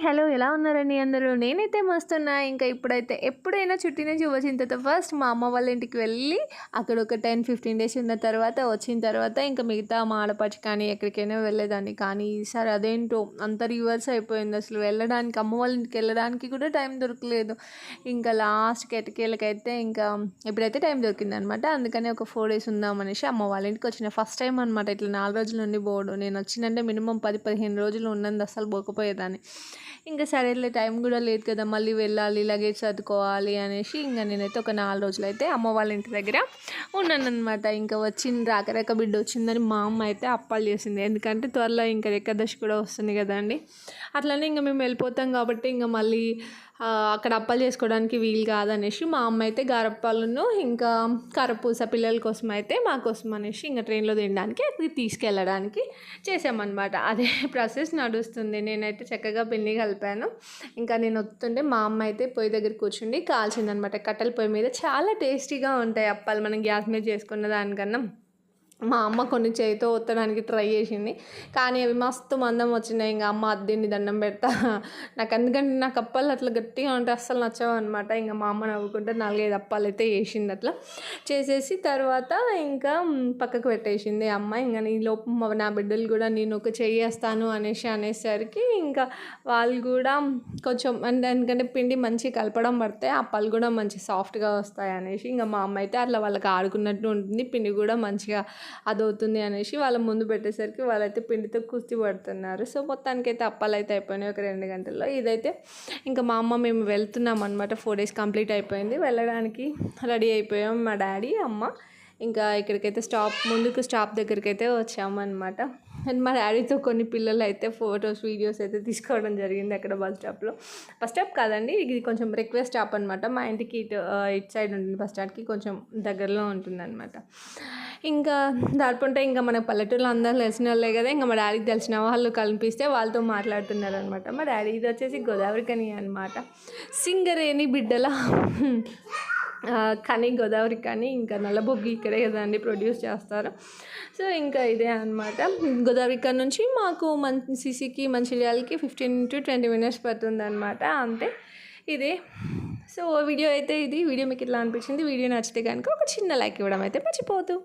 Hello ఎలా ఉన్నారండి అందరూ? నేనైతే మస్తున్నా. ఇంకా ఇప్పుడైతే ఎప్పుడైనా చుట్టి నుంచి వచ్చిన తర్వాత ఫస్ట్ మా అమ్మ వాళ్ళ ఇంటికి వెళ్ళి అక్కడ ఒక 10-15 డేస్ ఉన్న తర్వాత వచ్చిన తర్వాత ఇంకా మిగతా మా ఆడపడుచు కానీ ఎక్కడికైనా వెళ్ళేదాన్ని. కానీ ఈసారి అదేంటో అంత రివర్స్ అయిపోయింది. అసలు వెళ్ళడానికి అమ్మ వాళ్ళ ఇంటికి వెళ్ళడానికి కూడా టైం దొరకలేదు. ఇంకా లాస్ట్‌కి ఎట్టకేలకైతే ఇంకా ఇప్పుడైతే టైం దొరికిందనమాట. అందుకని ఒక 4 డేస్ ఉందామనేసి అమ్మ వాళ్ళ ఇంటికి వచ్చిన. ఫస్ట్ టైం అనమాట ఇట్లా 4 రోజుల నుండి పోవడం. నేను వచ్చిందంటే మినిమం 10-15 రోజులు ఉన్నంది అస్సలు పోకపోయేదాన్ని. ఇంకా సరేలే టైం కూడా లేదు కదా, మళ్ళీ వెళ్ళాలి, లగేజ్ సర్దుకోవాలి అనేసి ఇంకా నేనైతే ఒక 4 రోజులైతే అమ్మ వాళ్ళ ఇంటి దగ్గర ఉన్నానన్నమాట. ఇంకా రాక బిడ్డ వచ్చిందని మా అమ్మ అయితే అప్పాలు చేసింది. ఎందుకంటే త్వరలో ఇంకా ఏకాదశి కూడా వస్తుంది కదండి. అట్లనే ఇంకా మేము వెళ్ళిపోతాం కాబట్టి ఇంకా మళ్ళీ అక్కడ అప్పాలు చేసుకోవడానికి వీలు కాదనేసి మా అమ్మ అయితే గారప్పాలను ఇంకా కారపూస పిల్లల కోసం అయితే మా కోసం అనేసి ఇంకా ట్రైన్లో తినడానికి అది తీసుకెళ్ళడానికి చేసామన్నమాట. అదే ప్రాసెస్ నడుస్తుంది. నేనైతే చక్కగా పిండి కలిపాను. ఇంకా నేను వస్తుంటే మా అమ్మ అయితే పొయ్యి దగ్గర కూర్చుండి కాల్చిందనమాట. కట్టెల పొయ్యి మీద చాలా టేస్టీగా ఉంటాయి అప్పాలు మనం గ్యాస్ మీద చేసుకున్న దానికన్నా. మా అమ్మ కొన్ని చేతితో ఒత్తడానికి ట్రై చేసింది, కానీ అవి మస్తు మందం వచ్చినాయి. ఇంకా అమ్మ అద్దీన్ని దండం పెడతా నాకు, ఎందుకంటే నాకు అప్పాలు అట్లా గట్టిగా ఉంటే అస్సలు నచ్చవు అనమాట. ఇంకా మా అమ్మ నవ్వుకుంటే 4-5 అప్పాలు అయితే వేసింది. అట్లా చేసేసి తర్వాత ఇంకా పక్కకు పెట్టేసింది అమ్మ. ఇంకా ఈలోపు నా బిడ్డలు కూడా నేను ఒక చెయ్యేస్తాను అనేసరికి ఇంకా వాళ్ళు కూడా కొంచెం ఎందుకంటే పిండి మంచిగా కలపడం పడితే అప్పాలు కూడా మంచి సాఫ్ట్గా వస్తాయి అనేసి ఇంకా మా అమ్మ అయితే అట్లా వాళ్ళకి ఆడుకున్నట్టు ఉంటుంది, పిండి కూడా మంచిగా అదవుతుంది అనేసి వాళ్ళ ముందు పెట్టేసరికి వాళ్ళైతే పిండితో కుస్తీ పడుతున్నారు. సో మొత్తానికైతే అప్పాలు అయితే అయిపోయినాయి ఒక 2 గంటల్లో. ఇదైతే ఇంకా మా అమ్మ మేము వెళ్తున్నాం అనమాట. 4 డేస్ కంప్లీట్ అయిపోయింది. వెళ్ళడానికి రెడీ అయిపోయాం మా డాడీ అమ్మ. ఇంకా ఇక్కడికైతే స్టాప్ దగ్గరికి అయితే వచ్చామన్నమాట. అండ్ మా డాడీతో కొన్ని పిల్లలు అయితే ఫొటోస్ వీడియోస్ అయితే తీసుకోవడం జరిగింది అక్కడ బస్ స్టాప్ కాదండి, ఇది కొంచెం రిక్వెస్ట్ స్టాప్ అనమాట. మా ఇంటికి ఇటు సైడ్ ఉంటుంది, బస్ స్టాండ్కి కొంచెం దగ్గరలో ఉంటుంది అనమాట. ఇంకా దాటుకుంటే ఇంకా మన పల్లెటూరులో అందరూ తెలిసిన వాళ్ళే కదా, ఇంకా మా డాడీకి తెలిసిన వాళ్ళు కనిపిస్తే వాళ్ళతో మాట్లాడుతున్నారు అనమాట. మా డాడీ ఇది వచ్చేసి గోదావరికని అనమాట, సింగరేణి బిడ్డల కానీ గోదావరి కానీ ఇంకా నల్లబొగ్గు ఇక్కడే కదండి ప్రొడ్యూస్ చేస్తారు. సో ఇంకా ఇదే అనమాట. గోదావరి నుంచి మాకు సిసికి మంచిర్యాలకి 15-20 మినిట్స్ పడుతుంది అనమాట, అంతే ఇదే. సో వీడియో అయితే ఇది. వీడియో మీకు ఇట్లా అనిపించింది. వీడియో నచ్చితే కనుక ఒక చిన్న లైక్ ఇవ్వడం అయితే మర్చిపోవద్దు.